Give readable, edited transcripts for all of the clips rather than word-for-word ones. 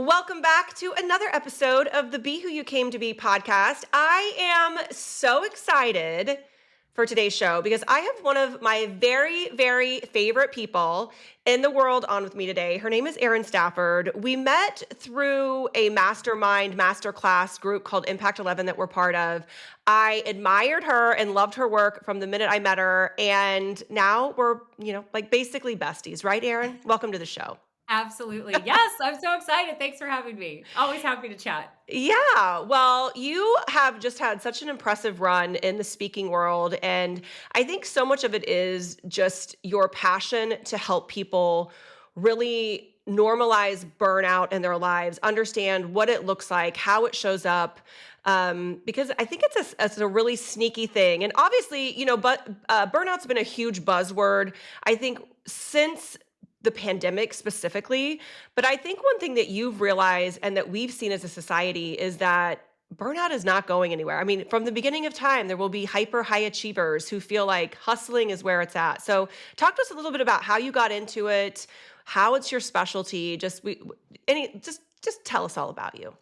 Welcome back to another episode of the Be Who You Came to Be podcast. I am so excited for today's show because I have one of my very, very favorite people in the world on with me today. Her name is Erin Stafford. We met through a mastermind masterclass group called Impact 11 that we're part of. I admired her and loved her work from the minute I met her. And now we're, like basically besties, right, Erin? Welcome to the show. Absolutely. Yes, I'm so excited. Thanks for having me. Always happy to chat. Yeah, well, you have just had such an impressive run in the speaking world. And I think so much of it is just your passion to help people really normalize burnout in their lives, understand what it looks like, how it shows up. Because I think it's a really sneaky thing. And obviously, but burnout's been a huge buzzword. I think since the pandemic specifically. But I think one thing that you've realized and that we've seen as a society is that burnout is not going anywhere. I mean, from the beginning of time, there will be hyper high achievers who feel like hustling is where it's at. So, talk to us a little bit about how you got into it, how it's your specialty. Just tell us all about you.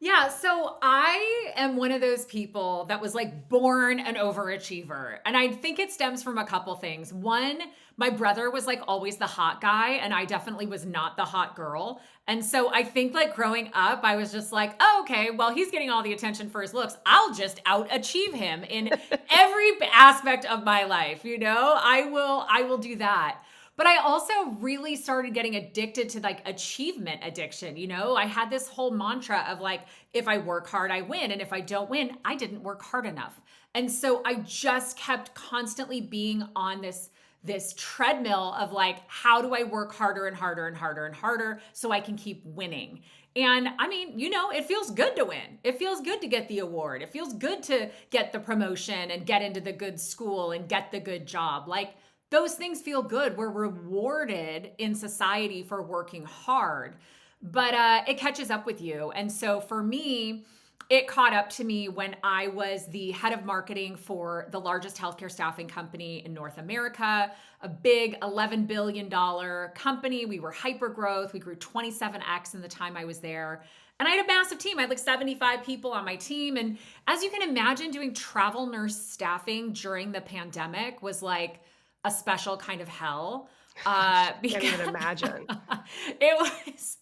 Yeah, so I am one of those people that was like born an overachiever. And I think it stems from a couple things. One, my brother was like always the hot guy, and I definitely was not the hot girl. And so I think like growing up, I was just like, oh, okay, well, he's getting all the attention for his looks. I'll just out achieve him in every aspect of my life, I will do that. But I also really started getting addicted to like achievement addiction. I had this whole mantra of like, if I work hard, I win. And if I don't win, I didn't work hard enough. And so I just kept constantly being on this treadmill of like, how do I work harder and harder and harder and harder so I can keep winning? And I mean, it feels good to win. It feels good to get the award. It feels good to get the promotion and get into the good school and get the good job. Like, those things feel good. We're rewarded in society for working hard, but it catches up with you. And so for me, it caught up to me when I was the head of marketing for the largest healthcare staffing company in North America, a big $11 billion company. We were hyper growth. We grew 27x in the time I was there. And I had a massive team. I had like 75 people on my team. And as you can imagine, doing travel nurse staffing during the pandemic was like a special kind of hell. Can't Because even imagine. it was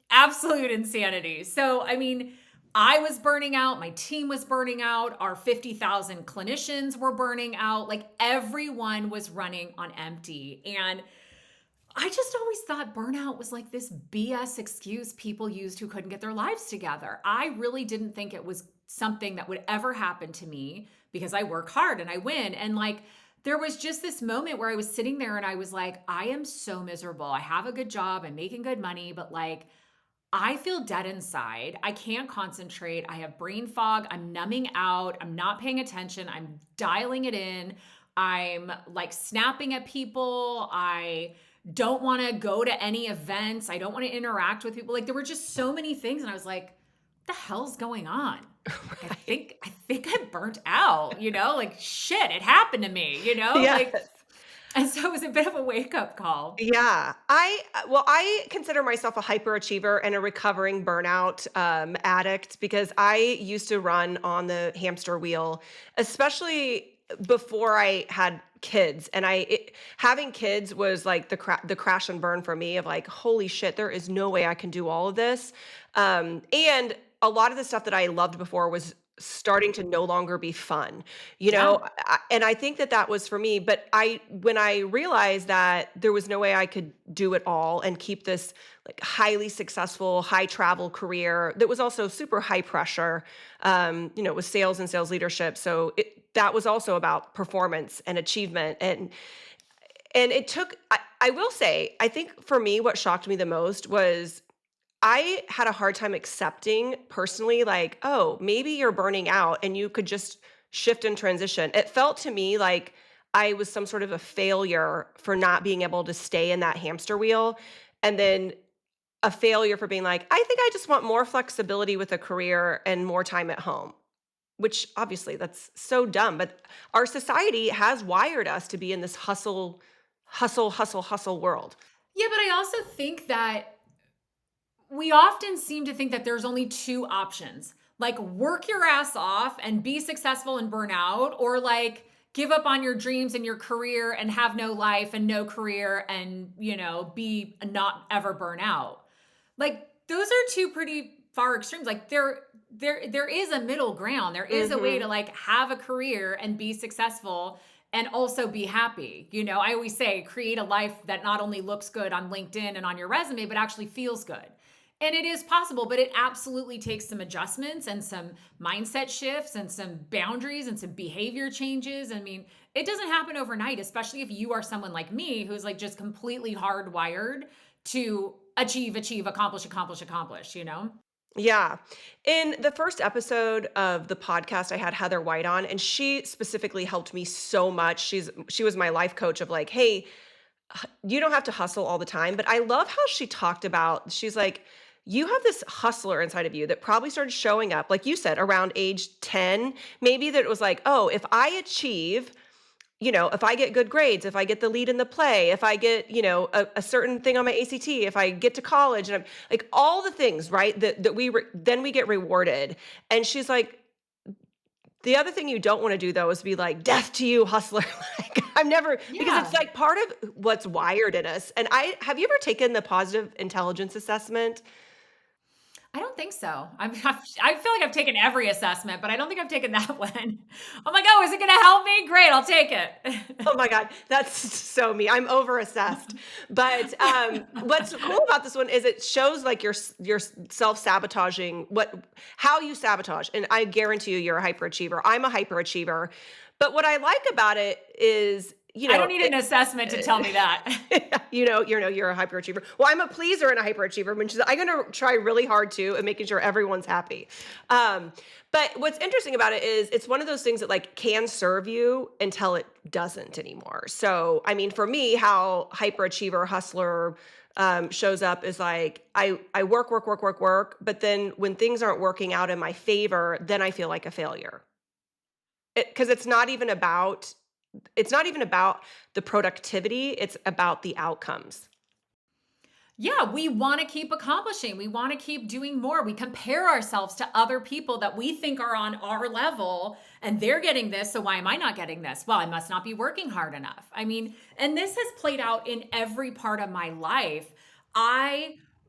absolute insanity. So, I mean, I was burning out, my team was burning out, our 50,000 clinicians were burning out, like everyone was running on empty. And I just always thought burnout was like this BS excuse people used who couldn't get their lives together. I really didn't think it was something that would ever happen to me because I work hard and I win. And like, there was just this moment where I was sitting there and I was like, I am so miserable. I have a good job, I'm making good money, but like, I feel dead inside. I can't concentrate. I have brain fog. I'm numbing out. I'm not paying attention. I'm dialing it in. I'm like snapping at people. I don't want to go to any events. I don't want to interact with people. Like there were just so many things. And I was like, what the hell's going on? Like I think I burnt out, like shit, it happened to me, like, Yes. and so it was a bit of a wake up call. Yeah, I consider myself a hyperachiever and a recovering burnout addict because I used to run on the hamster wheel, especially before I had kids. And having kids was like the crash and burn for me of like, holy shit, there is no way I can do all of this. And a lot of the stuff that I loved before was starting to no longer be fun. Yeah. And I think that that was for me, but when I realized that there was no way I could do it all and keep this like highly successful, high travel career that was also super high pressure, it was sales and sales leadership. So that was also about performance and achievement. And it took, I will say, I think for me, what shocked me the most was I had a hard time accepting personally, like, oh, maybe you're burning out and you could just shift and transition. It felt to me like I was some sort of a failure for not being able to stay in that hamster wheel. And then a failure for being like, I think I just want more flexibility with a career and more time at home, which obviously that's so dumb. But our society has wired us to be in this hustle, hustle, hustle, hustle world. Yeah, but I also think that we often seem to think that there's only two options, like work your ass off and be successful and burn out, or like give up on your dreams and your career and have no life and no career and, be not ever burn out. Like those are two pretty far extremes. Like there is a middle ground. There is a way Mhm. to like have a career and be successful and also be happy. I always say create a life that not only looks good on LinkedIn and on your resume, but actually feels good. And it is possible, but it absolutely takes some adjustments and some mindset shifts and some boundaries and some behavior changes. I mean, it doesn't happen overnight, especially if you are someone like me who's like just completely hardwired to achieve, accomplish. Yeah. In the first episode of the podcast, I had Heather White on, and she specifically helped me so much. She was my life coach of like, hey, you don't have to hustle all the time. But I love how she talked about, she's like, you have this hustler inside of you that probably started showing up, like you said, around age 10. Maybe that it was like, oh, if I achieve, if I get good grades, if I get the lead in the play, if I get, a certain thing on my ACT, if I get to college, and I'm like all the things, right? That then we get rewarded. And she's like, the other thing you don't want to do though is be like, death to you, hustler. Like I'm never, because it's Yeah. like part of what's wired in us. And have you ever taken the positive intelligence assessment? I don't think so. I feel like I've taken every assessment, but I don't think I've taken that one. I'm like, oh, is it going to help me? Great, I'll take Oh it. my God, that's so me. I'm overassessed. But what's cool about this one is it shows like your self sabotaging how you sabotage. And I guarantee you, you're a hyperachiever. I'm a hyperachiever. But what I like about it is, I don't need an assessment to tell me that. you're a hyperachiever. Well, I'm a pleaser and a hyperachiever, which is I'm going to try really hard too and making sure everyone's happy. Um, but what's interesting about it is it's one of those things that like can serve you until it doesn't anymore. So, I mean, for me, how hyperachiever hustler shows up is like I work, work, work, work, work, but then when things aren't working out in my favor, then I feel like a failure. Because it's not even about the productivity, it's about the outcomes. Yeah, we want to keep accomplishing. We want to keep doing more. We compare ourselves to other people that we think are on our level and they're getting this. So why am I not getting this? Well, I must not be working hard enough. I mean, and this has played out in every part of my life.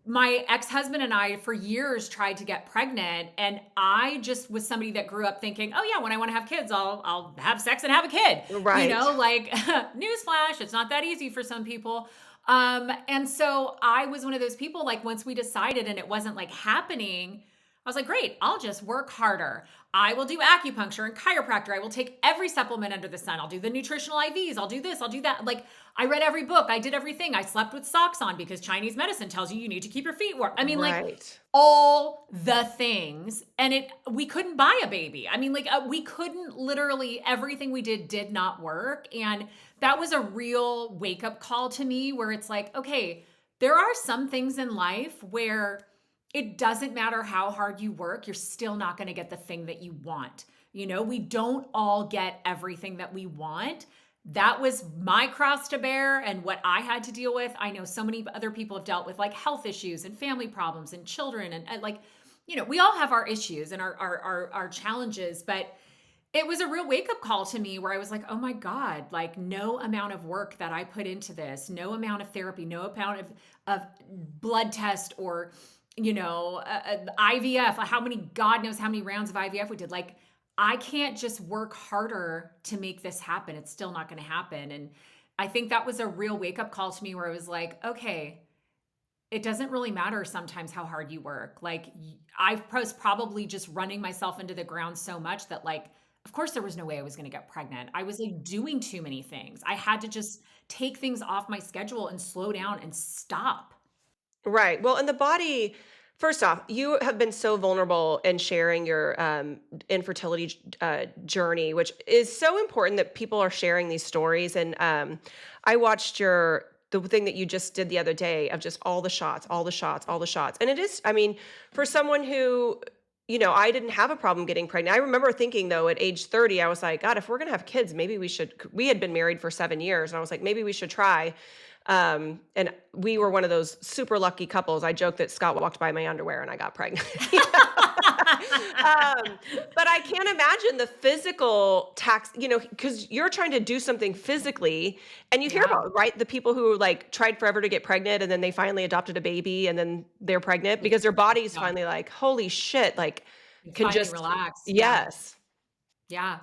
My ex-husband and I for years tried to get pregnant, and I just was somebody that grew up thinking, "Oh yeah, when I want to have kids, I'll have sex and have a kid." Right. Like newsflash, it's not that easy for some people. And so I was one of those people, like once we decided and it wasn't like happening, I was like, great, I'll just work harder. I will do acupuncture and chiropractor. I will take every supplement under the sun. I'll do the nutritional IVs. I'll do this. I'll do that. Like I read every book. I did everything. I slept with socks on because Chinese medicine tells you need to keep your feet warm. I mean, like Right. all the things. And we couldn't buy a baby. I mean, like we couldn't literally, everything we did not work. And that was a real wake up call to me where it's like, okay, there are some things in life where it doesn't matter how hard you work, you're still not going to get the thing that you want. We don't all get everything that we want. That was my cross to bear and what I had to deal with. I know so many other people have dealt with like health issues and family problems and children and like, we all have our issues and our challenges, but it was a real wake up call to me where I was like, oh my God, like no amount of work that I put into this, no amount of therapy, no amount of blood test or, IVF, God knows how many rounds of IVF we did. Like, I can't just work harder to make this happen. It's still not going to happen. And I think that was a real wake up call to me where I was like, okay, it doesn't really matter sometimes how hard you work. Like I was probably just running myself into the ground so much that like, of course there was no way I was going to get pregnant. I was like doing too many things. I had to just take things off my schedule and slow down and stop. Right. Well, and the body, first off, you have been so vulnerable in sharing your infertility journey, which is so important that people are sharing these stories. And I watched the thing that you just did the other day of just all the shots, all the shots, all the shots. And it is, I mean, for someone who, I didn't have a problem getting pregnant. I remember thinking though at age 30, I was like, God, if we're going to have kids, maybe we should, we had been married for 7 years. And I was like, maybe we should try. And we were one of those super lucky couples. I joke that Scott walked by my underwear and I got pregnant. But I can't imagine the physical tax, because you're trying to do something physically, and you hear Yeah. about, right, the people who like tried forever to get pregnant and then they finally adopted a baby and then they're pregnant It's because their body's yeah, finally like, holy shit, like you can finally just, relax. Yeah. yes. Yeah.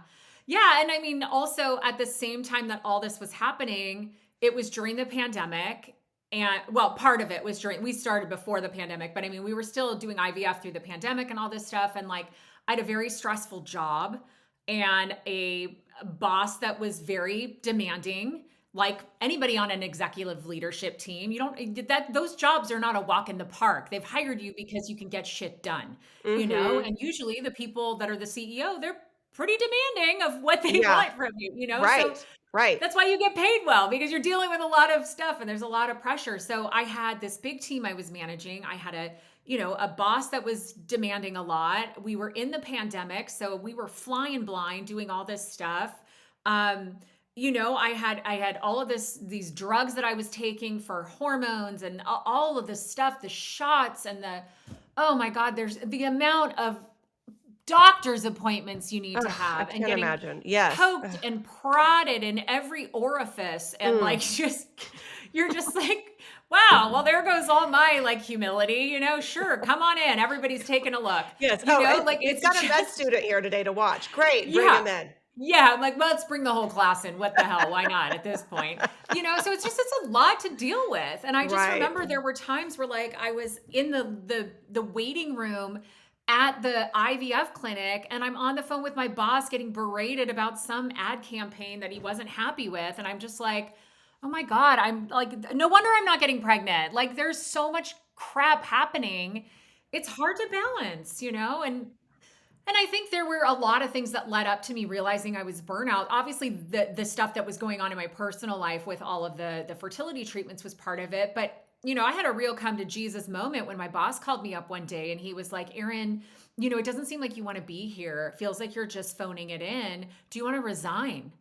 Yeah, and I mean, also at the same time that all this was happening, it was during the pandemic. And well, part of it was during, we started before the pandemic, but I mean, we were still doing IVF through the pandemic and all this stuff. And like, I had a very stressful job and a boss that was very demanding. Like anybody on an executive leadership team, you don't, that those jobs are not a walk in the park. They've hired you because you can get shit done, Mhm. and usually the people that are the CEO, they're pretty demanding of what they Yeah. want from you. So Right. Right. that's why you get paid well because you're dealing with a lot of stuff and there's a lot of pressure. So I had this big team I was managing. I had a boss that was demanding a lot. We were in the pandemic, so we were flying blind doing all this stuff. I had all of these drugs that I was taking for hormones and all of this stuff, the shots and the oh my god, there's the amount of doctor's appointments you need to Ugh, I have and can't getting imagine. Yes. poked Ugh. and prodded in every orifice and like Mm. just you're just like wow, well there goes all my like humility, sure, come on in, everybody's taking a look, Yes. Oh, and like we've it's got a med just student here today to watch. Great. Bring yeah. him in. Yeah, I'm like, well, let's bring the whole class in. What the hell? Why not at this point? So it's a lot to deal with. And I just Right. remember there were times where like I was in the waiting room at the IVF clinic and I'm on the phone with my boss getting berated about some ad campaign that he wasn't happy with. And I'm just like, oh my God, I'm like, no wonder I'm not getting pregnant. Like there's so much crap happening. It's hard to balance, and I think there were a lot of things that led up to me realizing I was burnout. Obviously, the stuff that was going on in my personal life with all of the fertility treatments was part of it. But I had a real come to Jesus moment when my boss called me up one day and he was like, "Erin, it doesn't seem like you want to be here. It feels like you're just phoning it in. Do you want to resign?"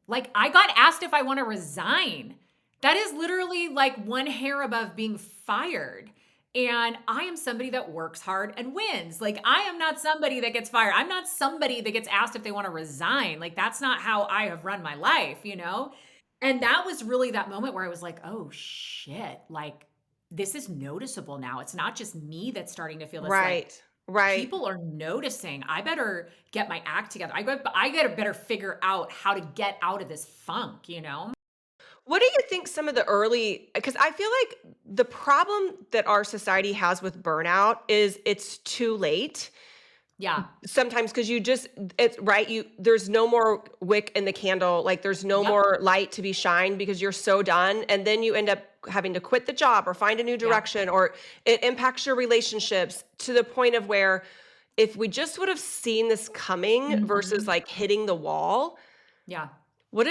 Like I got asked if I want to resign. That is literally like one hair above being fired. And I am somebody that works hard and wins. Like I am not somebody that gets fired. I'm not somebody that gets asked if they want to resign. Like that's not how I have run my life. And that was really that moment where I was like, "Oh shit. Like this is noticeable now. It's not just me that's starting to feel this like Right. Right. people are noticing. I better get my act together. I gotta better figure out how to get out of this funk. What do you think some of the early, because I feel like the problem that our society has with burnout is it's too late. Yeah. Sometimes because you just it's right, there's no more wick in the candle, like, there's no Yep. more light to be shined because you're so done, and then you end up having to quit the job or find a new Yep. direction, or it impacts your relationships to the point of where if we just would have seen this coming versus, Mhm. like, hitting the wall, Yeah. what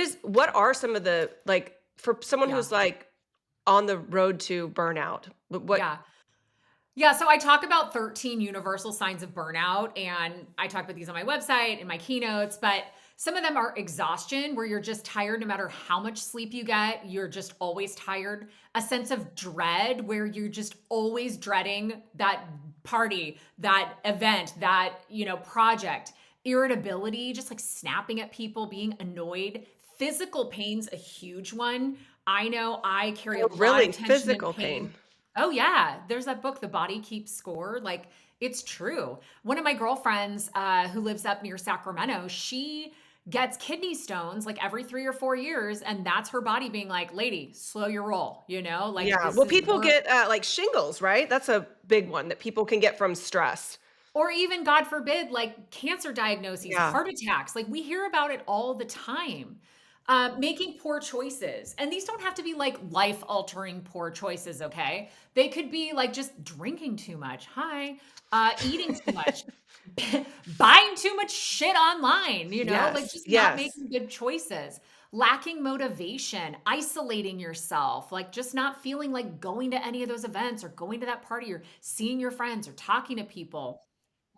are some of the like, for someone Yeah. who's, like, on the road to burnout, what Yeah. Yeah, so I talk about 13 universal signs of burnout, and I talk about these on my website in my keynotes, but some of them are exhaustion, where you're just tired no matter how much sleep you get, you're just always tired. A sense of dread, where you're just always dreading that party, that event, that, project. Irritability, just like snapping at people, being annoyed. Physical pain's a huge one. I know I carry a oh, lot of really? tension and Physical pain. pain. Oh yeah, there's that book, The Body Keeps Score. Like it's true. One of my girlfriends who lives up near Sacramento, she gets kidney stones like every 3 or 4 years, and that's her body being like, "Lady, slow your roll." Like Yeah, this well, is people work. get, like, shingles, right? That's a big one that people can get from stress. Or even, God forbid, like cancer diagnoses, Yeah. heart attacks. Like we hear about it all the time. Making poor choices. And these don't have to be like life altering poor choices, okay? They could be like just drinking too much. Hi. Eating too much. Buying too much shit online, like Yes, just not yes. making good choices. Lacking motivation, isolating yourself, like just not feeling like going to any of those events or going to that party or seeing your friends or talking to people.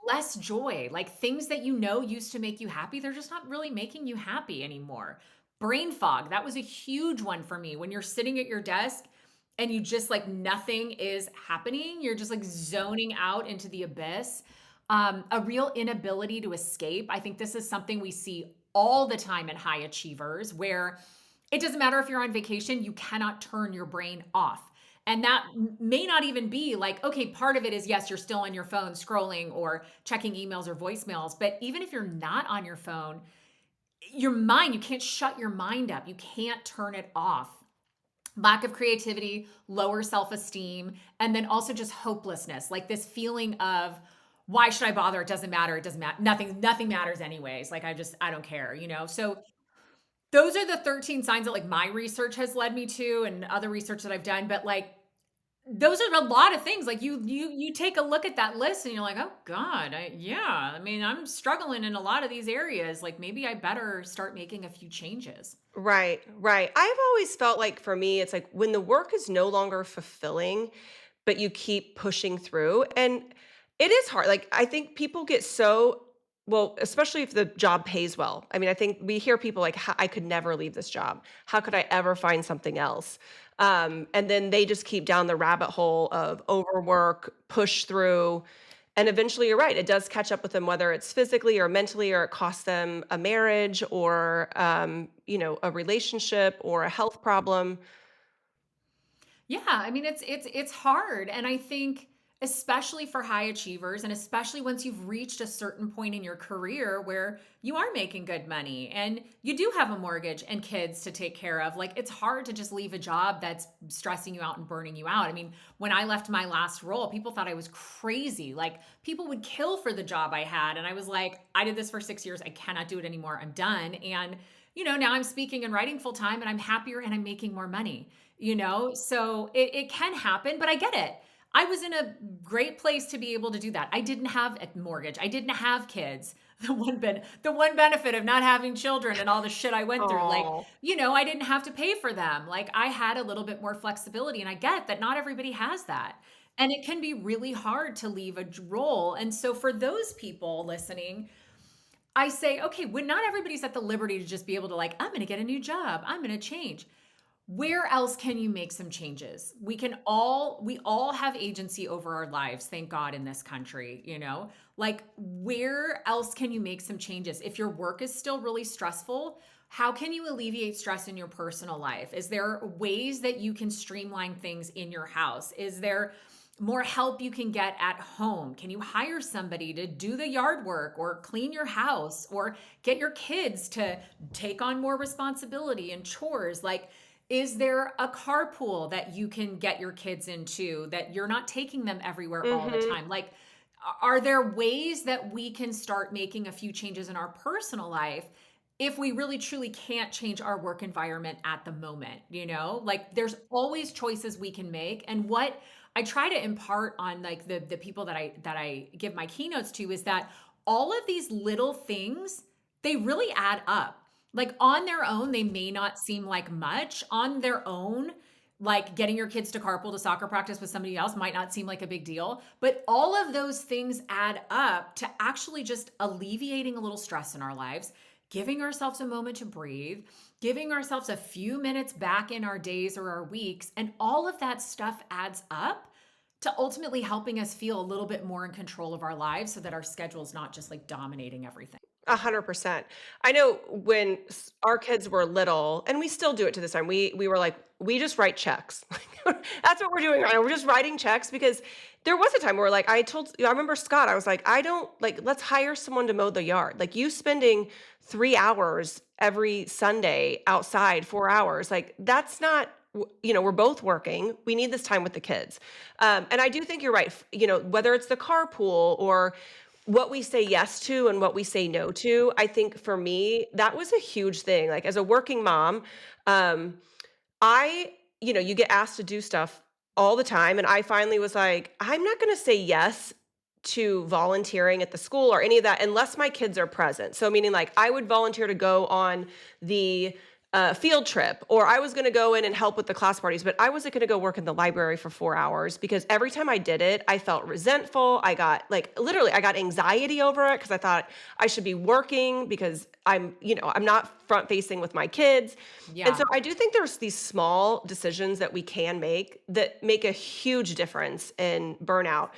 Less joy, like things that used to make you happy, they're just not really making you happy anymore. Brain fog, that was a huge one for me. When you're sitting at your desk and you just like nothing is happening, you're just like zoning out into the abyss. A real inability to escape. I think this is something we see all the time in high achievers where it doesn't matter if you're on vacation, you cannot turn your brain off. And that may not even be like, okay, part of it is yes, you're still on your phone scrolling or checking emails or voicemails. But even if you're not on your phone, your mind, you can't shut your mind up. You can't turn it off. Lack of creativity, lower self esteem, and then also just hopelessness, like this feeling of, why should I bother? It doesn't matter. It doesn't matter. Nothing matters anyways. Like I don't care, you know? So those are the 13 signs that like my research has led me to and other research that I've done. But like those are a lot of things. Like you take a look at that list and you're like, "Oh god, yeah, I mean, I'm struggling in a lot of these areas. Like maybe I better start making a few changes." Right, right. I've always felt like for me, it's like when the work is no longer fulfilling, but you keep pushing through. And it is hard. Like, I think people get so, well, especially if the job pays well. I mean, I think we hear people like, I could never leave this job. How could I ever find something else? And then they just keep down the rabbit hole of overwork, push through, and eventually, you're right, it does catch up with them, whether it's physically or mentally, or it costs them a marriage or, a relationship or a health problem. Yeah, I mean it's hard, and I think especially for high achievers and especially once you've reached a certain point in your career where you are making good money and you do have a mortgage and kids to take care of, like it's hard to just leave a job that's stressing you out and burning you out. I mean, when I left my last role, people thought I was crazy. Like people would kill for the job I had and I was like, I did this for 6 years. I cannot do it anymore. I'm done. And now I'm speaking and writing full time and I'm happier and I'm making more money, So it can happen, but I get it. I was in a great place to be able to do that. I didn't have a mortgage. I didn't have kids. The one benefit of not having children and all the shit I went through, like, Oh, I didn't have to pay for them. Like I had a little bit more flexibility and I get that not everybody has that. And it can be really hard to leave a role. And so for those people listening, I say, okay, when not everybody's at the liberty to just be able to like, I'm going to get a new job. I'm going to change. Where else can you make some changes? We all have agency over our lives, thank God, in this country. Like where else can you make some changes? If your work is still really stressful, how can you alleviate stress in your personal life? Is there ways that you can streamline things in your house? Is there more help you can get at home? Can you hire somebody to do the yard work or clean your house or get your kids to take on more responsibility and chores? Like, is there a carpool that you can get your kids into that you're not taking them everywhere all the mhm. time? Like, are there ways that we can start making a few changes in our personal life if we really truly can't change our work environment at the moment? Like there's always choices we can make. And what I try to impart on like the people that I give my keynotes to is that all of these little things, they really add up. Like on their own, they may not seem like much. On their own, like getting your kids to carpool to soccer practice with somebody else might not seem like a big deal, but all of those things add up to actually just alleviating a little stress in our lives, giving ourselves a moment to breathe, giving ourselves a few minutes back in our days or our weeks, and all of that stuff adds up to ultimately helping us feel a little bit more in control of our lives so that our schedule is not just like dominating everything. 100%. I know when our kids were little, and we still do it to this time. We were like, we just write checks. That's what we're doing right now. We're just writing checks because there was a time where like I remember Scott. I was like, I don't like. Let's hire someone to mow the yard. Like you spending 3 hours every Sunday outside, 4 hours. Like that's not. We're both working. We need this time with the kids. And I do think you're right. Whether it's the carpool or what we say yes to and what we say no to, I think for me, that was a huge thing. Like as a working mom, um, you get asked to do stuff all the time. And I finally was like, I'm not going to say yes to volunteering at the school or any of that unless my kids are present. So, meaning like I would volunteer to go on the a field trip, or I was going to go in and help with the class parties, but I wasn't going to go work in the library for 4 hours because every time I did it, I felt resentful. I got like literally, I got anxiety over it because I thought I should be working because I'm not front facing with my kids. And so Yeah. I do think there's these small decisions that we can make that make a huge difference in burnout.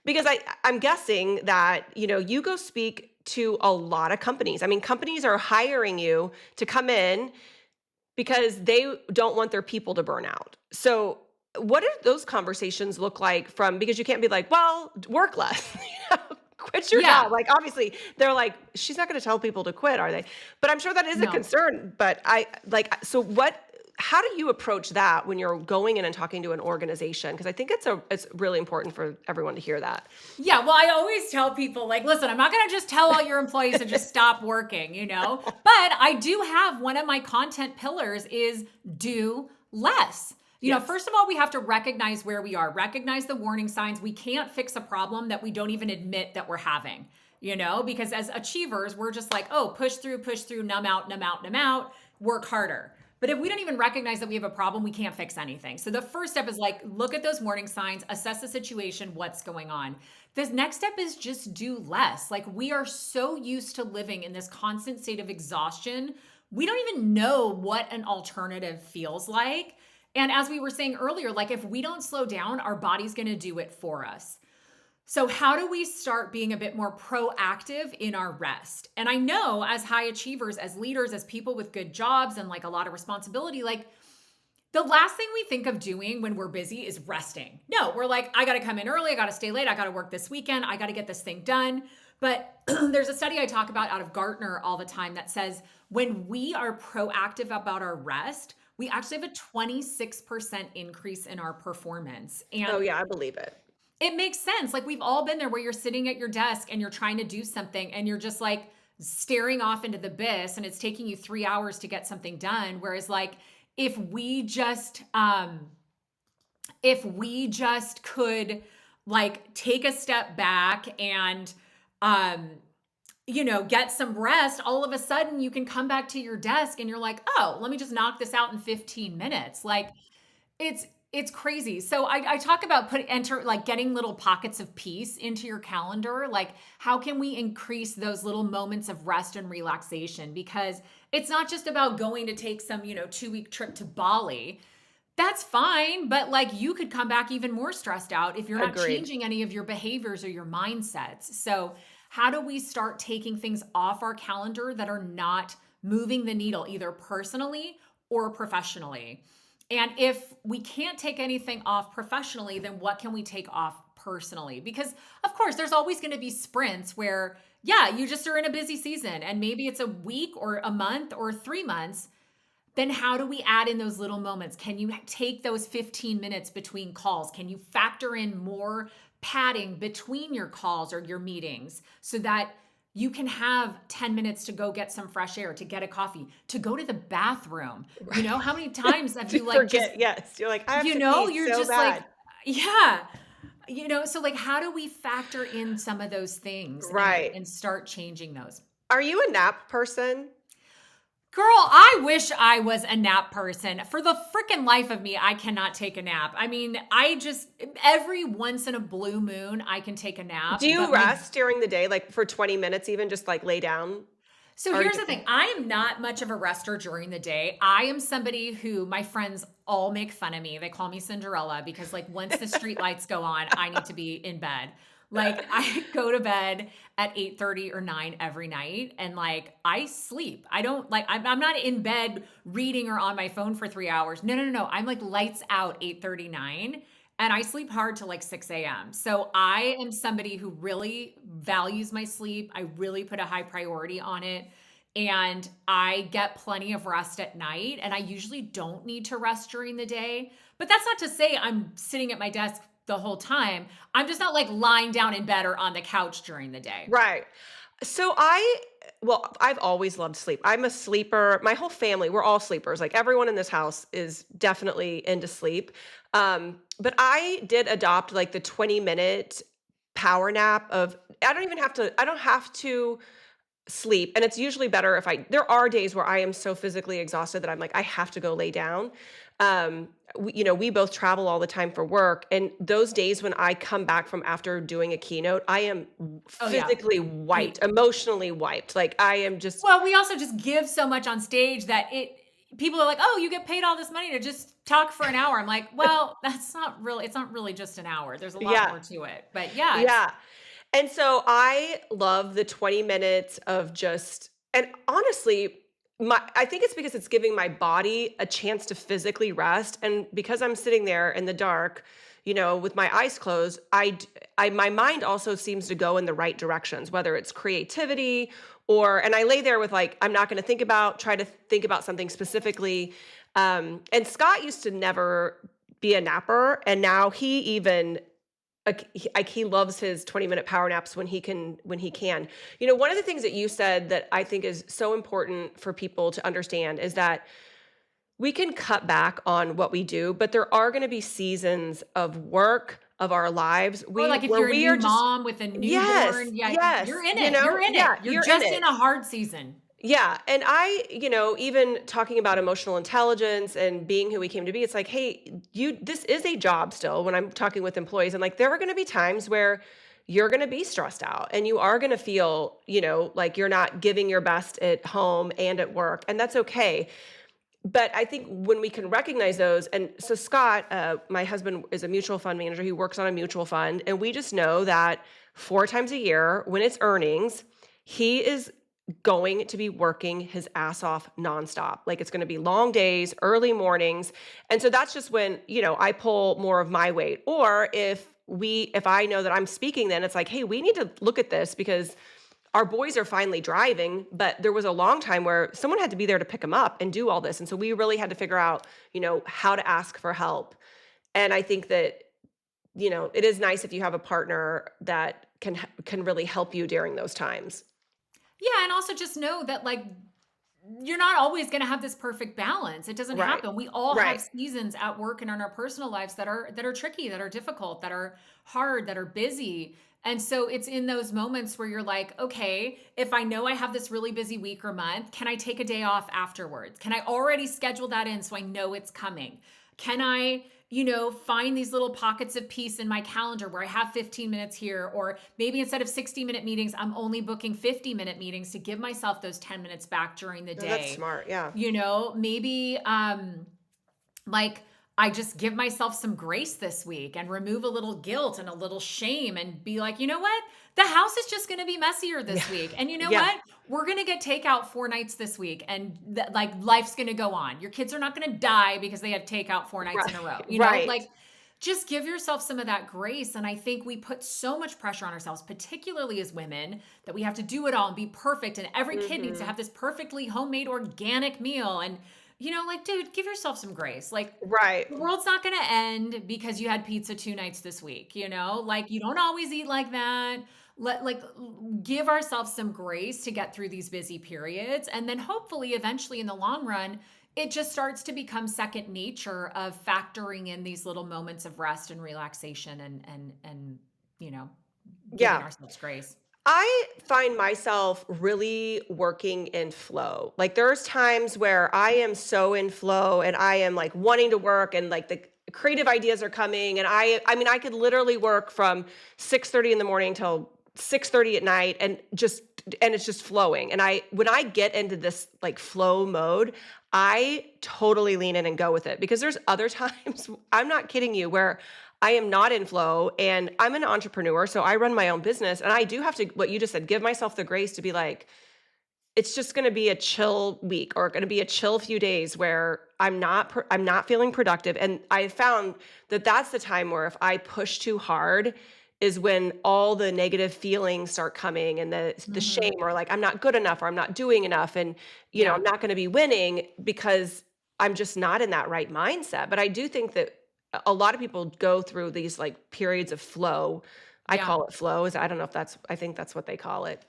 Because I'm guessing that, you go speak to a lot of companies. I mean, companies are hiring you to come in because they don't want their people to burn out. So, what do those conversations look like from because you can't be like, "Well, work less," quit your Yeah. job. Like, obviously, they're like, "She's not gonna tell people to quit, are they?" But I'm sure that is a No. concern, but so how do you approach that when you're going in and talking to an organization? Because I think it's really important for everyone to hear that. Yeah, well, I always tell people, like, listen, I'm not going to just tell all your employees to just stop working, you know? But I do have one of my content pillars is do less. Yes. First of all, we have to recognize where we are, recognize the warning signs. We can't fix a problem that we don't even admit that we're having, because as achievers, we're just like, oh, push through, numb out, numb out, numb out, work harder. But if we don't even recognize that we have a problem, we can't fix anything. So the first step is like, look at those warning signs, assess the situation, what's going on. This next step is just do less. Like we are so used to living in this constant state of exhaustion. We don't even know what an alternative feels like. And as we were saying earlier, like if we don't slow down, our body's going to do it for us. So, how do we start being a bit more proactive in our rest? And I know as high achievers, as leaders, as people with good jobs and like a lot of responsibility, like the last thing we think of doing when we're busy is resting. No, we're like, I got to come in early. I got to stay late. I got to work this weekend. I got to get this thing done. But there's a study I talk about out of Gartner all the time that says when we are proactive about our rest, we actually have a 26% increase in our performance. Oh, And yeah, I believe it. it makes sense. Like we've all been there where you're sitting at your desk and you're trying to do something and you're just like staring off into the abyss and it's taking you 3 hours to get something done. Whereas like if we just could like take a step back and um get some rest, all of a sudden you can come back to your desk and you're like, oh, let me just knock this out in 15 minutes. Like it's crazy. So I talk about getting little pockets of peace into your calendar. Like how can we increase those little moments of rest and relaxation? Because it's not just about going to take some, 2-week trip to Bali. That's fine, but like you could come back even more stressed out if you're not Agreed. changing any of your behaviors or your mindsets. So, how do we start taking things off our calendar that are not moving the needle either personally or professionally? And if we can't take anything off professionally, then what can we take off personally? Because, of course, there's always going to be sprints where, yeah, you just are in a busy season and maybe it's a week or a month or 3 months. Then, how do we add in those little moments? Can you take those 15 minutes between calls? Can you factor in more padding between your calls or your meetings so that you can have 10 minutes to go get some fresh air, to get a coffee, to go to the bathroom? Right. How many times have To you like just, forget, yes. You're like, "I have to pee you're so just like, bad." yeah, so like, how do we factor in some of those things and Right. start changing those? Are you a nap person? Girl, I wish I was a nap person. For the freaking life of me, I cannot take a nap. I mean, every once in a blue moon, I can take a nap. Do you But rest during the day, like, for 20 minutes even, just, like, lay down? so Or here's d the thing, I am not much of a rester during the day. I am somebody who my friends all make fun of me. They call me Cinderella because, like, once the street lights go on, I need to be in bed. Like, I go to bed at 8:30 or 9 every night and like I sleep. I don't like I'm not in bed reading or on my phone for 3 hours. No, no, no, no. I'm like lights out 8:39 and I sleep hard till like 6 a.m. So I am somebody who really values my sleep. I really put a high priority on it. And I get plenty of rest at night. And I usually don't need to rest during the day. But that's not to say I'm sitting at my desk the whole time. I'm just not like lying down in bed or on the couch during the day. Right. So I've always loved sleep. I'm a sleeper. My whole family, we're all sleepers. Like, everyone in this house is definitely into sleep. But I did adopt, like, the 20-minute power nap of I don't have to sleep, and it's usually better if there are days where I am so physically exhausted that I'm like, I have to go lay down. We both travel all the time for work, and those days when I come back from after doing a keynote, I am Oh, yeah. physically wiped, We emotionally wiped. Like I am just Well, we also just give so much on stage that people are like, "Oh, you get paid all this money to just talk for an hour." I'm like, "Well, it's not really just an hour. There's a lot yeah, more to it." But yeah, it's yeah. And so I love the 20 minutes of just, and honestly, I think it's because it's giving my body a chance to physically rest. And because I'm sitting there in the dark, with my eyes closed, my mind also seems to go in the right directions, whether it's creativity and I lay there with like, I'm not going to try to think about something specifically. And Scott used to never be a napper. And now he even he loves his 20-minute power naps when he can. One of the things that you said that I think is so important for people to understand is that we can cut back on what we do, but there are going to be seasons of work of our lives or we like if where you're a we new are just mom with a yes, newborn, yeah, you're yes, in it. You're in it. yeah, You're you're in just it. in a hard season. Yeah, and even talking about emotional intelligence and being who we came to be, it's like, hey, this is a job still when I'm talking with employees. And like, there are going to be times where you're going to be stressed out and you are going to feel, like you're not giving your best at home and at work. And that's okay. But I think when we can recognize those, and so Scott, my husband, is a mutual fund manager. He works on a mutual fund, and we just know that 4 times a year, when it's earnings, he is going to be working his ass off nonstop. Like it's going to be long days, early mornings, and so that's just when I pull more of my weight. Or if I know that I'm speaking, then it's like, hey, we need to look at this because our boys are finally driving, but there was a long time where someone had to be there to pick them up and do all this. And so we really had to figure out, how to ask for help. And I think that, it is nice if you have a partner that can really help you during those times. Yeah, and also just know that like you're not always going to have this perfect balance. It doesn't Right. happen. We all have Right. seasons at work and in our personal lives that are tricky, that are difficult, that are hard, that are busy. And so it's in those moments where you're like, okay, if I know I have this really busy week or month, can I take a day off afterwards? Can I already schedule that in so I know it's coming? Can I, find these little pockets of peace in my calendar where I have 15 minutes here, or maybe instead of 60-minute meetings, I'm only booking 50-minute meetings to give myself those 10 minutes back during the No, that's day. smart. Yeah. Maybe like I just give myself some grace this week and remove a little guilt and a little shame and be like, you know what? The house is just going to be messier Yeah. this week. And you know Yeah. what? We're going to get takeout 4 nights this week and like life's going to go on. Your kids are not going to die because they had takeout 4 nights in a row. Right. Right. Like just give yourself some of that grace. And I think we put so much pressure on ourselves, particularly as women, that we have to do it all and be perfect. And every kid needs to Hmm. have this perfectly homemade organic meal. And like, dude, give yourself some grace. Like, Right. the world's not going to end because you had pizza 2 nights this week, Like, you don't always eat like that. Give ourselves some grace to get through these busy periods. And then hopefully, eventually, in the long run, it just starts to become second nature of factoring in these little moments of rest and relaxation and, you know, giving Yeah. ourselves grace. I find myself really working in flow. Like there's times where I am so in flow and I am like wanting to work and like the creative ideas are coming and I mean I could literally work from 6:30 in the morning till 6:30 at night and it's just flowing. And when I get into this like flow mode, I totally lean in and go with it because there's other times I'm not kidding you where I am not in flow and I'm an entrepreneur, so I run my own business and I do have to what you just said, give myself the grace to be like, it's just going to be a chill week or going to be a chill few days where I'm not feeling productive and I found that that's the time where if I push too hard is when all the negative feelings start coming and the shame Hmm. or like I'm not good enough or I'm not doing enough and Yeah. I'm not going to be winning because I'm just not in that right mindset. But I do think that a lot of people go through these like periods of flow. I Yeah. call it flow. I don't know if I think that's what they call it.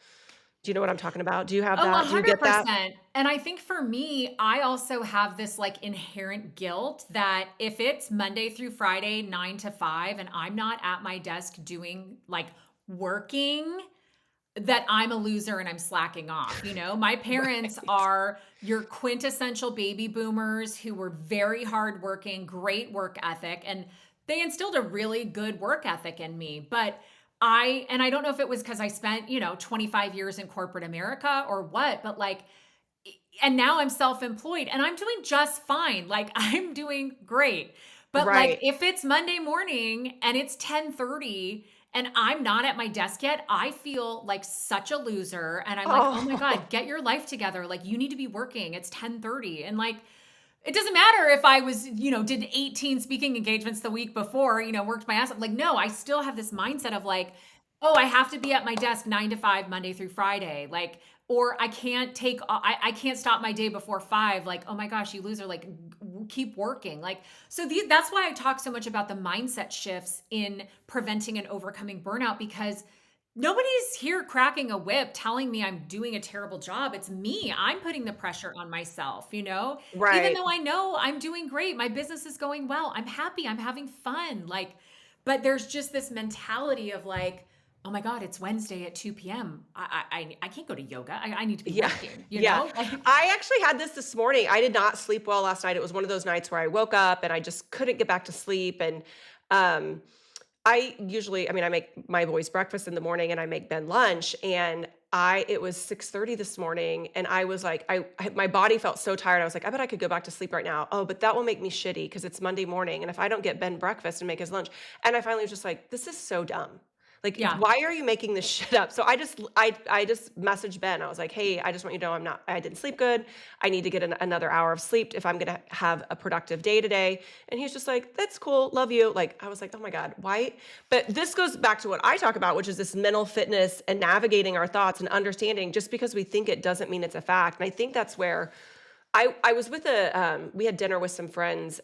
Do you know what I'm talking about? Do you have Oh, that? Do you get that? 100%. And I think for me, I also have this like inherent guilt that if it's Monday through Friday, 9 to 5, and I'm not at my desk doing like working, that I'm a loser and I'm slacking off. My parents Right. are your quintessential baby boomers who were very hardworking, great work ethic, and they instilled a really good work ethic in me. But I don't know if it was because I spent, 25 years in corporate America or what, but like, and now I'm self-employed and I'm doing just fine. Like I'm doing great. But like Right. if it's Monday morning and it's 10:30 and I'm not at my desk yet, I feel like such a loser and I'm like, "Oh my Oh, god, get your life together. Like you need to be working. It's 10:30." And like it doesn't matter if I was, did 18 speaking engagements the week before, worked my ass off. Like, no, I still have this mindset of like, oh, I have to be at my desk 9 to 5, Monday through Friday. Like, or I can't stop my day before 5. Like, oh my gosh, you loser, like keep working. Like, so that's why I talk so much about the mindset shifts in preventing and overcoming burnout because nobody's here cracking a whip telling me I'm doing a terrible job. It's me. I'm putting the pressure on myself, even right. though I know I'm doing great. My business is going well. I'm happy. I'm having fun. Like, but there's just this mentality of like, oh my God, it's Wednesday at 2 p.m. I can't go to yoga. I need to be Yeah. working, Yeah. Like, I actually had this morning. I did not sleep well last night. It was one of those nights where I woke up and I just couldn't get back to sleep. And um, I make my boys breakfast in the morning and I make Ben lunch. And it was 6:30 this morning. And I was like, my body felt so tired. I was like, I bet I could go back to sleep right now. Oh, but that will make me shitty because it's Monday morning. And if I don't get Ben breakfast and make his lunch, and I finally was just like, this is so dumb. Like, yeah. why are you making this shit up? So I just messaged Ben. I was like, "Hey, I just want you to know I didn't sleep good. I need to get another hour of sleep if I'm going to have a productive day today." And he's just like, "That's cool. Love you." Like, I was like, "Oh my God, why?" But this goes back to what I talk about, which is this mental fitness and navigating our thoughts and understanding just because we think it doesn't mean it's a fact. And I think that's where I was with we had dinner with some friends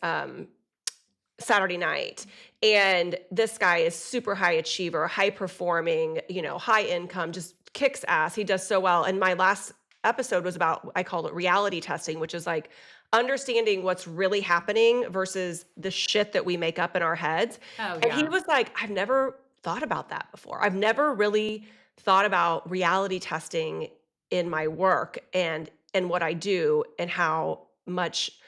Saturday night. And this guy is super high achiever, high performing, high income, just kicks ass. He does so well. And my last episode was about, I called it reality testing, which is like understanding what's really happening versus the shit that we make up in our heads. Oh And he yeah. was like, I've never thought about that before. I've never really thought about reality testing in my work and what I do and how much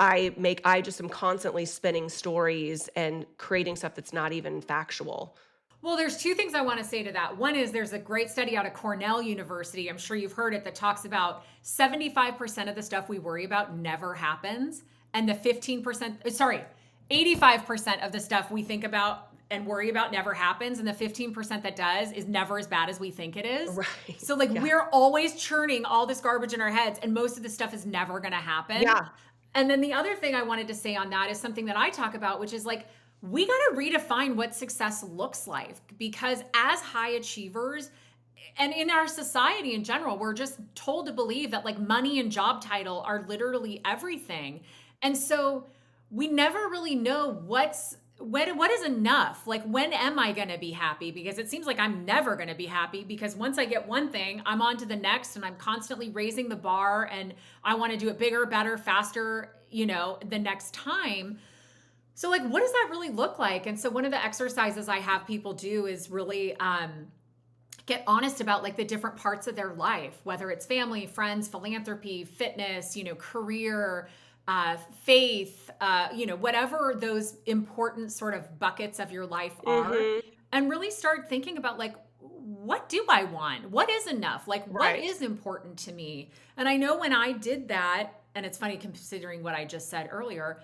I just am constantly spinning stories and creating stuff that's not even factual. Well, there's two things I want to say to that. One is there's a great study out of Cornell University. I'm sure you've heard it that talks about 75% of the stuff we worry about never happens. And the 15%, sorry, 85% of the stuff we think about and worry about never happens. And the 15% that does is never as bad as we think it is. Right. So, like, Yeah. we're always churning all this garbage in our heads, and most of the stuff is never going to happen. Yeah. And then the other thing I wanted to say on that is something that I talk about, which is like, we got to redefine what success looks like because as high achievers and in our society in general, we're just told to believe that like money and job title are literally everything. And so we never really know what is enough. Like when am I going to be happy? Because it seems like I'm never going to be happy because once I get one thing, I'm on to the next and I'm constantly raising the bar and I want to do it bigger, better, faster, the next time. So, like, what does that really look like? And so, one of the exercises I have people do is really get honest about like the different parts of their life, whether it's family, friends, philanthropy, fitness, career, faith, whatever those important sort of buckets of your life are, Mhm. and really start thinking about like, what do I want? What is enough? Like, what Right. is important to me? And I know when I did that, and it's funny considering what I just said earlier,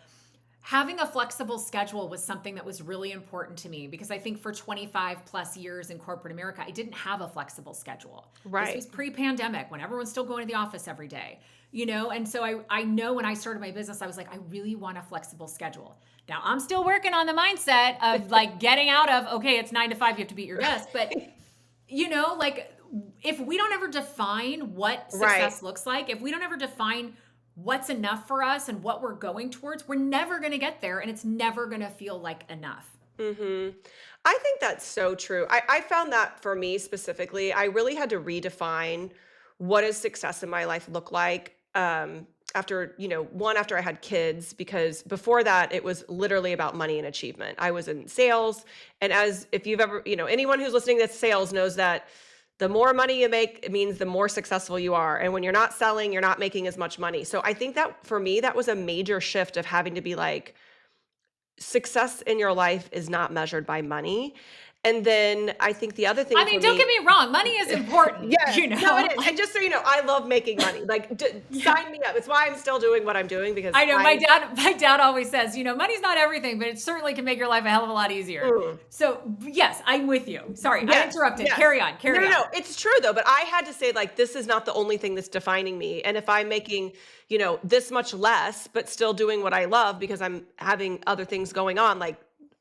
having a flexible schedule was something that was really important to me because I think for 25 plus years in corporate America, I didn't have a flexible schedule. This Right. was pre-pandemic when everyone's still going to the office every day, And so I know when I started my business, I was like, I really want a flexible schedule. Now I'm still working on the mindset of like getting out of, okay, it's 9 to 5, you have to be at your desk. But, like if we don't ever define what Right. success looks like, if we don't ever define what's enough for us and what we're going towards, we're never going to get there and it's never going to feel like enough. Mhm. I think that's so true. I found that for me specifically, I really had to redefine what does success in my life look like, after, after I had kids, because before that, it was literally about money and achievement. I was in sales, and as if you've ever anyone who's listening that's sales knows that The more money you make, it means the more successful you are. And when you're not selling, you're not making as much money. So I think that for me, that was a major shift of having to be like, success in your life is not measured by money. And then I think the other I thing for mean, don't get me, me wrong, money is important, yes, no, it is. And Like, just so you know, I love making money. Like, sign me up. It's why I'm still doing what I'm doing because I know my dad always says, money's not everything, but it certainly can make your life a hell of a lot easier. mm, So, yes, I'm with you. Sorry, I yes, interrupted. yes. Carry on, No, carry no, on. no. It's true though. But I had to say, like, this is not the only thing that's defining me. And if I'm making, this much less, but still doing what I love because I'm having other things going on, like,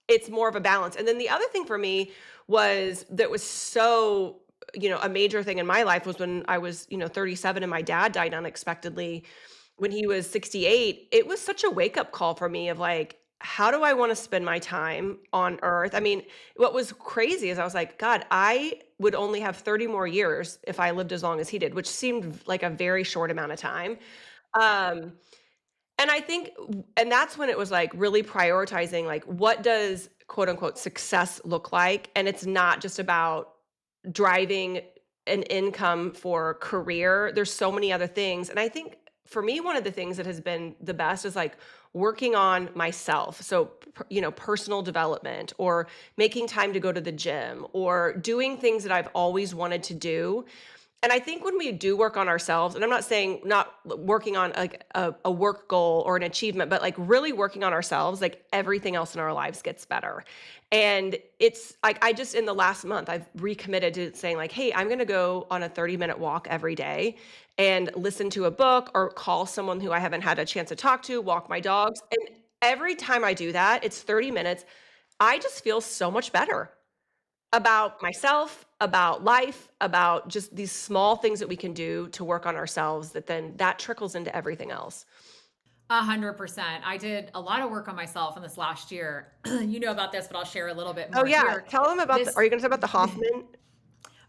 it's more of a balance. And then the other thing for me was so, a major thing in my life was when I was, 37 and my dad died unexpectedly when he was 68. It was such a wake up call for me of like, how do I want to spend my time on earth? I mean, what was crazy is I was like, God, I would only have 30 more years if I lived as long as he did, which seemed like a very short amount of time. Um, and I think and that's when it was, like, really prioritizing, like, what does quote unquote "success" look like? And it's not just about driving an income for career. There's so many other things. And I think for me, one of the things that has been the best is like working on myself. So, personal development or making time to go to the gym or doing things that I've always wanted to do. And I think when we do work on ourselves, and I'm not saying not working on like a work goal or an achievement, but like really working on ourselves, like everything else in our lives gets better. And it's like I just in the last month, I've recommitted to saying, like, hey, I'm going to go on a 30-minute walk every day and listen to a book or call someone who I haven't had a chance to talk to, walk my dogs. And every time I do that, it's 30 minutes. I just feel so much better about myself, about life, about just these small things that we can do to work on ourselves that then that trickles into everything else. 100%. I did a lot of work on myself in this last year. You know about this, but I'll share a little bit Oh, more yeah. here. Tell them about are This you gonna talk about the Hoffman?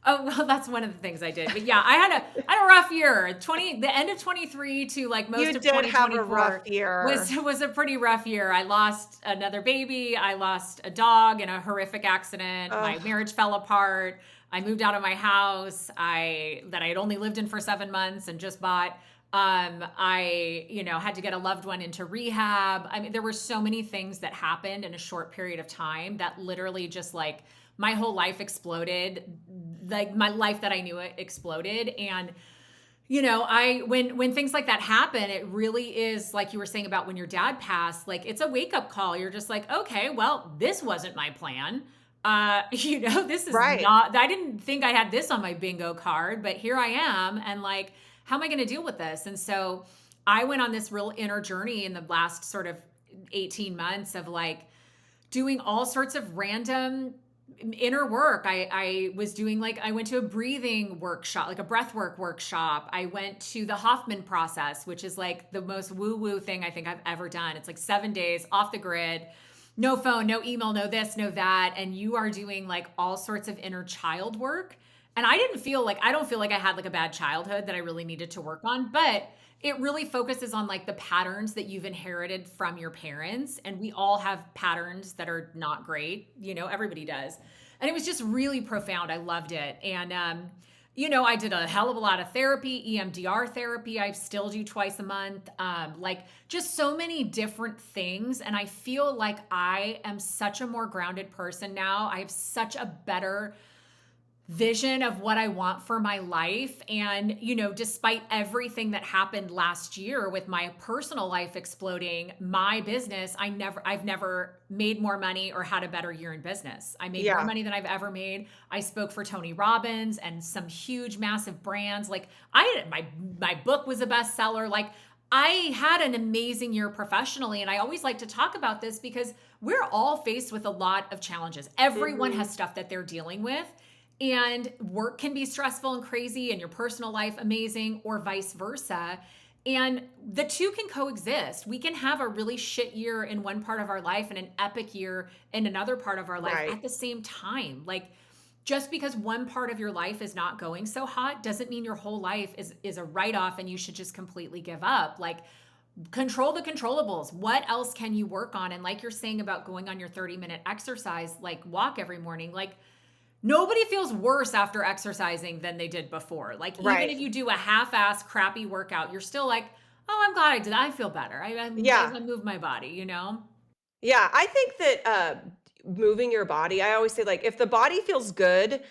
Oh, well, that's one of the things I did. But yeah, I had a rough year. The end of 23 to like most You of did have a rough 2024 year. was a pretty rough year. I lost another baby, I lost a dog in a horrific accident. My Ugh. marriage fell apart. I moved out of my house that I had only lived in for 7 months and just bought. I, had to get a loved one into rehab. I mean, there were so many things that happened in a short period of time that literally just like my whole life exploded. Like my life that I knew it exploded. And I when things like that happen, it really is like you were saying about when your dad passed, like it's a wake-up call. You're just like, okay, well, this wasn't my plan. This is Right. not, I didn't think I had this on my bingo card, but here I am. And like, how am I going to deal with this? And so I went on this real inner journey in the last sort of 18 months of like doing all sorts of random inner work. I was doing like, I went to a breathing workshop, like a breath work workshop. I went to the Hoffman process, which is like the most woo woo thing I think I've ever done. It's like 7 days off the grid, no phone, no email, no this, no that. And you are doing like all sorts of inner child work. And I don't feel like I had like a bad childhood that I really needed to work on, but it really focuses on like the patterns that you've inherited from your parents. And we all have patterns that are not great. Everybody does. And it was just really profound. I loved it. And, I did a hell of a lot of therapy, EMDR therapy. I still do twice a month. Like just so many different things. And I feel like I am such a more grounded person now. I have such a better vision of what I want for my life. And, despite everything that happened last year with my personal life exploding, my business, I've never made more money or had a better year in business. I made more Yeah. money than I've ever made. I spoke for Tony Robbins and some huge, massive brands. Like my book was a bestseller. Like I had an amazing year professionally. And I always like to talk about this because we're all faced with a lot of challenges. Everyone Mhm. has stuff that they're dealing with. And work can be stressful and crazy, and your personal life amazing, or vice versa. And the two can coexist. We can have a really shit year in one part of our life and an epic year in another part of our life Right. at the same time. Like, just because one part of your life is not going so hot doesn't mean your whole life is a write-off and you should just completely give up. Like, control the controllables. What else can you work on? And like you're saying about going on your 30-minute exercise, like walk every morning, like Nobody feels worse after exercising than they did before. Like, even Right. if you do a half-ass crappy workout, you're still like, "Oh, I'm glad I did. I feel better. Yeah. I moved my body," you know? Yeah, I think that, moving your body I always say, like, if the body feels good,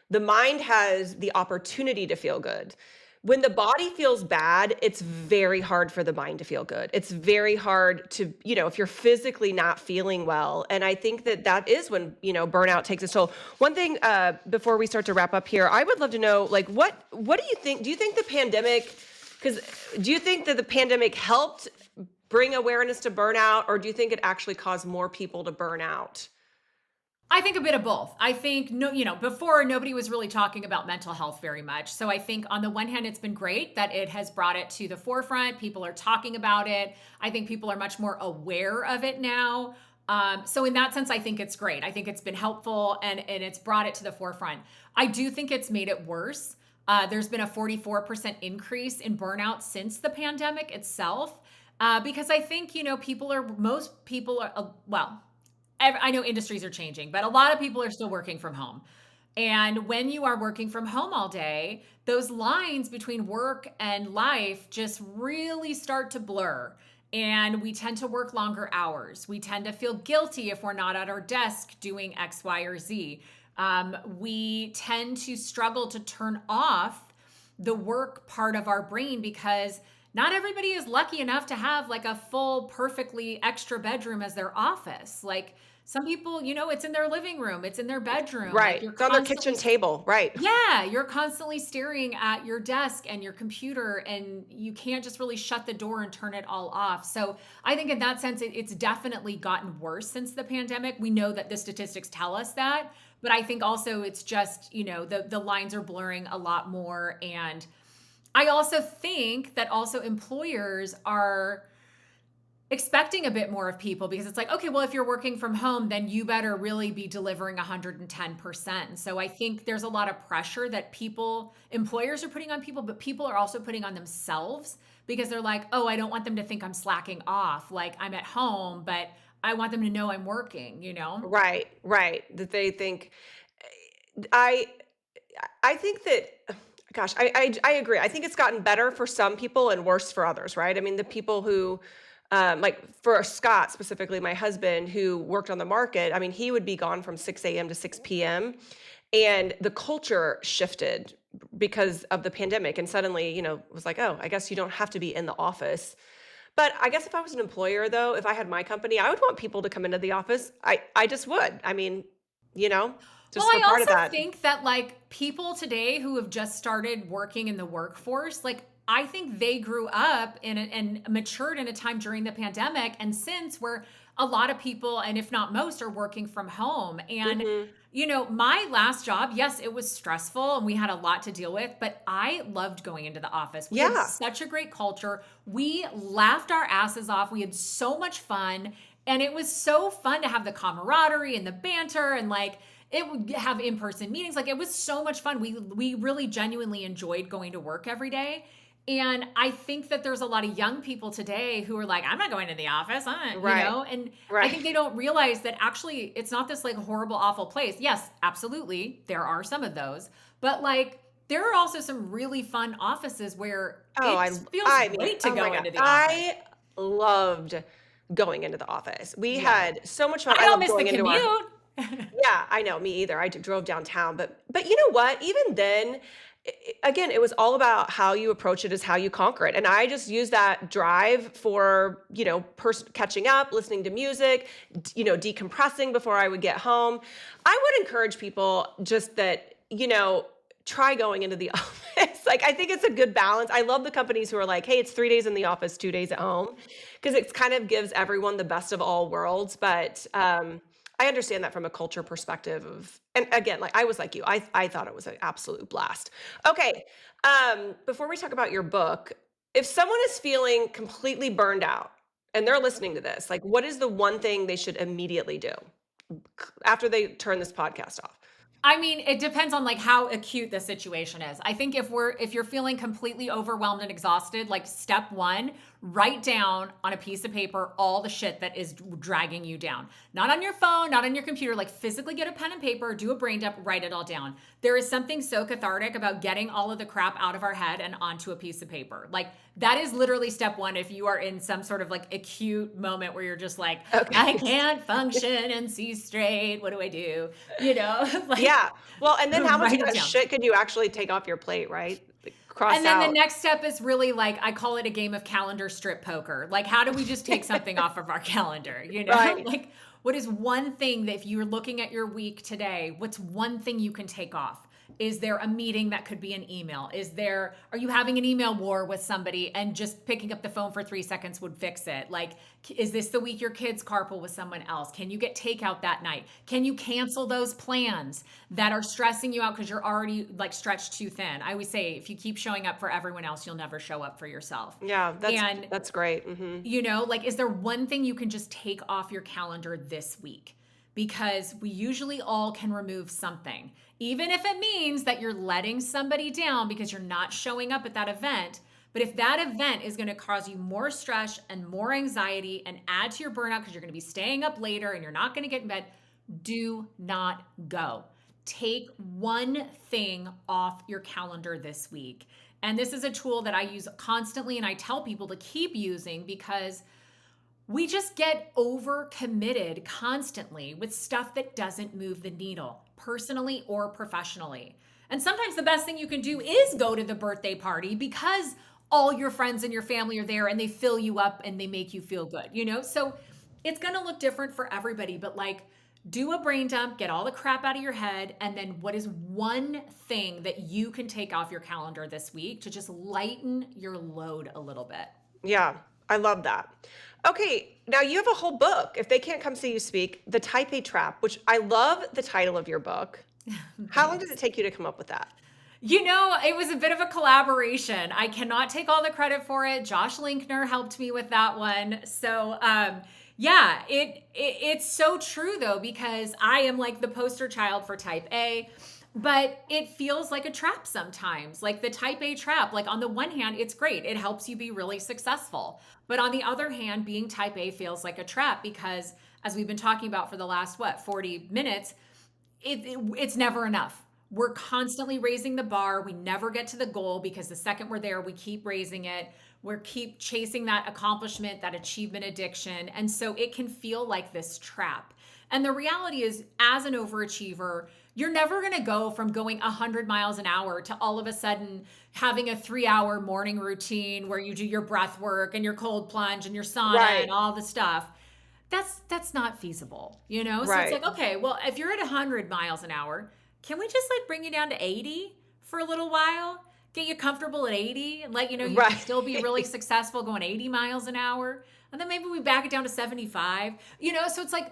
the mind has the opportunity to feel good. When the body feels bad, it's very hard for the mind to feel good. It's very hard to if you're physically not feeling well, and I think that that is when, burnout takes its toll. One thing, before we start to wrap up here, I would love to know, like, what do you think the pandemic? Because do you think that the pandemic helped bring awareness to burnout, or do you think it actually caused more people to burn out? I think a bit of both. I think no, before nobody was really talking about mental health very much. So I think on the one hand, it's been great that it has brought it to the forefront. People are talking about it. I think people are much more aware of it now. So in that sense, I think it's great. I think it's been helpful and it's brought it to the forefront. I do think it's made it worse. There's been a 44% increase in burnout since the pandemic itself. Because I think, most people are, well, I know industries are changing, but a lot of people are still working from home. And when you are working from home all day, those lines between work and life just really start to blur. And we tend to work longer hours. We tend to feel guilty if we're not at our desk doing X, Y, or Z. We tend to struggle to turn off the work part of our brain because not everybody is lucky enough to have like a full, perfectly extra bedroom as their office. Like some people, it's in their living room, it's in their bedroom. Like Right. you're It's on their constantly, kitchen table, right. yeah, you're constantly staring at your desk and your computer, and you can't just really shut the door and turn it all off. So I think in that sense, it's definitely gotten worse since the pandemic. We know that the statistics tell us that, but I think also it's just, the lines are blurring a lot more. And I also think that also employers are expecting a bit more of people because it's like, okay, well, if you're working from home, then you better really be delivering 110%. And so I think there's a lot of pressure that employers are putting on people, but people are also putting on themselves because they're like, oh, I don't want them to think I'm slacking off. Like I'm at home, but I want them to know I'm working, you know? Right, right. That they think I I think that gosh, I agree. I think it's gotten better for some people and worse for others, right? I mean, the people who like for Scott specifically, my husband who worked on the market, I mean, he would be gone from 6 a.m. to 6 p.m. And the culture shifted because of the pandemic. And suddenly, it was like, oh, I guess you don't have to be in the office. But I guess if I was an employer, though, if I had my company, I would want people to come into the office. I just would. I mean, you know, Well, just for I part of also that. think that like people today who have just started working in the workforce, like I think they grew up and matured in a time during the pandemic and since where a lot of people and if not most are working from home. And Mhm. my last job, yes, it was stressful and we had a lot to deal with, but I loved going into the office. We had Yeah. such a great culture. We laughed our asses off. We had so much fun. And it was so fun to have the camaraderie and the banter and like it would have in-person meetings. Like it was so much fun. We really genuinely enjoyed going to work every day. And I think that there's a lot of young people today who are like, I'm not going to the office, Right. and I Right. think they don't realize that actually it's not this like horrible, awful place. Yes, absolutely. There are some of those, but like there are also some really fun offices where Oh, it feels I mean, great to oh my go god. into the office. I loved going into the office. We Yeah. had so much fun. I I don't loved miss the going into our commute. Yeah, I know, me either. Drove downtown, but you know what? Even then, again, it was all about how you approach it is how you conquer it. And I just use that drive for, catching up, listening to music, decompressing before I would get home. I would encourage people just that, try going into the office. Like, I think it's a good balance. I love the companies who are like, hey, it's 3 days in the office, 2 days at home, because it kind of gives everyone the best of all worlds. But I understand that from a culture perspective and again, like I was like you, I thought it was an absolute blast. Okay, before we talk about your book, if someone is feeling completely burned out and they're listening to this, like what is the one thing they should immediately do after they turn this podcast off? I mean, it depends on like how acute the situation is. I think if you're feeling completely overwhelmed and exhausted, like step 1, write down on a piece of paper all the shit that is dragging you down. Not on your phone, not on your computer, like physically get a pen and paper, do a brain dump, write it all down. There is something so cathartic about getting all of the crap out of our head and onto a piece of paper. Like that is literally step 1 if you are in some sort of like acute moment where you're just like, I Okay. can't function and see straight. What do I do? You know, like Yeah. Well, and then how much of write it that down. shit could you actually take off your plate, right? Like, cross And then the out. next step is really like I call it a game of calendar strip poker. Like how do we just take something off of our calendar, you know? Right. Like what is one thing that if you're looking at your week today, what's one thing you can take off? Is there a meeting that could be an email? Are you having an email war with somebody and just picking up the phone for 3 seconds would fix it? Like, is this the week your kids carpool with someone else? Can you get takeout that night? Can you cancel those plans that are stressing you out because you're already like stretched too thin? I always say if you keep showing up for everyone else, you'll never show up for yourself. Yeah, And that's great. like, is there one thing you can just take off your calendar this week? Because we usually all can remove something, even if it means that you're letting somebody down because you're not showing up at that event. But if that event is going to cause you more stress and more anxiety and add to your burnout because you're going to be staying up later and you're not going to get in bed, do not go. Take one thing off your calendar this week. And this is a tool that I use constantly and I tell people to keep using because we just get over committed constantly with stuff that doesn't move the needle, personally or professionally. And sometimes the best thing you can do is go to the birthday party because all your friends and your family are there and they fill you up and they make you feel good, you know? So it's gonna look different for everybody, but like do a brain dump, get all the crap out of your head, and then what is one thing that you can take off your calendar this week to just lighten your load a little bit? Yeah, I love that. Okay, now you have a whole book. If they can't come see you speak, The Type A Trap, which I love the title of your book. How long did it Thanks. take you to come up with that? It was a bit of a collaboration. I cannot take all the credit for it. Josh Linkner helped me with that one. So, yeah, it's so true though because I am like the poster child for type A, but it feels like a trap sometimes. Like the type A trap. Like on the one hand, it's great. It helps you be really successful. But on the other hand, being type A feels like a trap because as we've been talking about for the last 40 minutes, it's never enough. We're constantly raising the bar. We never get to the goal because the second we're there, we keep raising it. We keep chasing that accomplishment, that achievement addiction. And so it can feel like this trap. And the reality is, as an overachiever, you're never going to go from going 100 miles an hour to all of a sudden having a 3-hour morning routine where you do your breath work and your cold plunge and your sauna and Right, all the stuff. That's not feasible, you know? So it's right, like, okay, well, if you're at 100 miles an hour, can we just like bring you down to 80 for a little while? Get you comfortable at 80 and let you know you can right. still be really successful going 80 miles an hour. And then maybe we back it down to 75. So it's like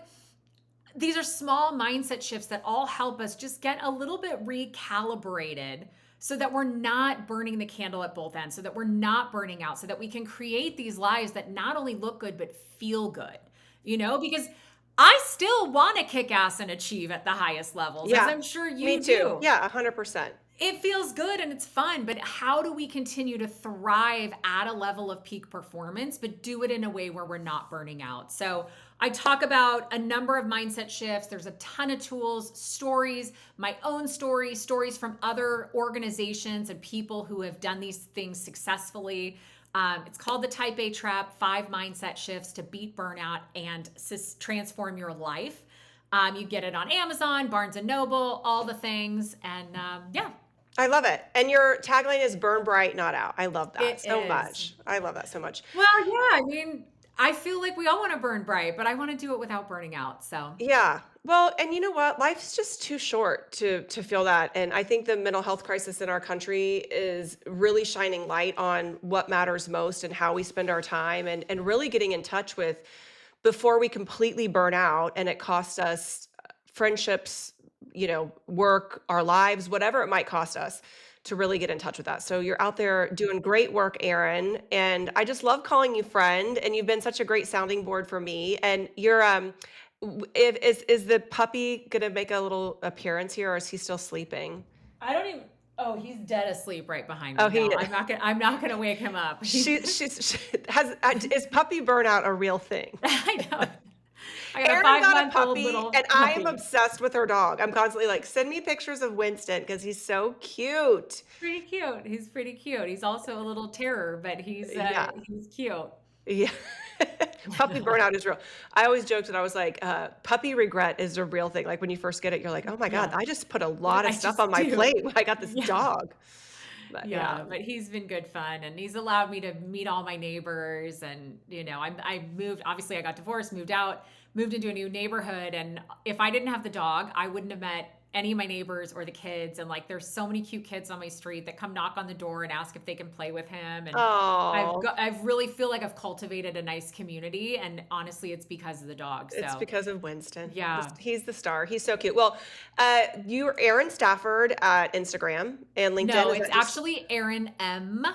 these are small mindset shifts that all help us just get a little bit recalibrated so that we're not burning the candle at both ends, so that we're not burning out, so that we can create these lives that not only look good, but feel good, because I still want to kick ass and achieve at the highest levels, as Yeah, I'm sure me you too. do. Yeah, 100%. It feels good and it's fun, but how do we continue to thrive at a level of peak performance, but do it in a way where we're not burning out? So I talk about a number of mindset shifts. There's a ton of tools, stories, my own stories from other organizations and people who have done these things successfully. It's called the Type A Trap, 5 mindset shifts to beat burnout and transform your life. You get it on Amazon, Barnes and Noble, all the things. And yeah, I love it. And your tagline is burn bright, not out. I love it that so is. much. I love that so much. Well, yeah, I mean, I feel like we all want to burn bright, but I want to do it without burning out. So, Yeah. Well, and you know what? Life's just too short to feel that. And I think the mental health crisis in our country is really shining light on what matters most and how we spend our time and really getting in touch with before we completely burn out and it costs us friendships, work, our lives, whatever it might cost us to really get in touch with that. So you're out there doing great work, Erin, and I just love calling you friend and you've been such a great sounding board for me and you're If is the puppy gonna make a little appearance here, or is he still sleeping? I don't even Oh, he's dead asleep right behind Oh, me. he No, is. I'm not gonna wake him up. He's She has is puppy burnout a real thing? I know. I got a Erin got a 5-month-old puppy, little and I am puppy. obsessed with her dog. I'm constantly like, "Send me pictures of Winston because he's so cute." Pretty cute. He's pretty cute. He's also a little terror, but Yeah. he's cute. Yeah. Puppy burnout is real. I always joked that I was like, puppy regret is a real thing. Like, when you first get it, you're like, "Oh my god, Yeah. I just put a lot of I stuff just on my do. plate when I got this Yeah. dog." But yeah. Yeah, but he's been good fun and he's allowed me to meet all my neighbors and I moved, obviously I got divorced, moved out, moved into a new neighborhood, and if I didn't have the dog, I wouldn't have met any of my neighbors or the kids. And like there's so many cute kids on my street that come knock on the door and ask if they can play with him, and Oh, I've really feel like I've cultivated a nice community, and honestly it's because of the dog. it's So, because of Winston. yeah. He's the star. He's so cute. Well, you're Erin Stafford at Instagram and LinkedIn. No, Is it's that just actually Erin M.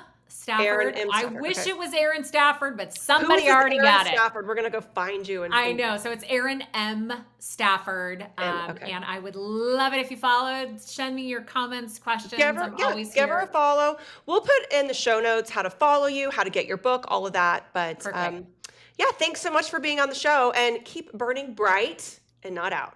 Erin Stafford. M. I Stafford? wish Okay. it was Aaron Stafford, but Who is somebody this already Erin got it. Stafford? We're gonna go find you I and know. So it's Erin M. Stafford. okay. And I would love it if you followed. Send me your comments, questions. I'm always Give her a here. follow. We'll put in the show notes how to follow you, how to get your book, all of that. But Perfect. yeah, thanks so much for being on the show and keep burning bright and not out.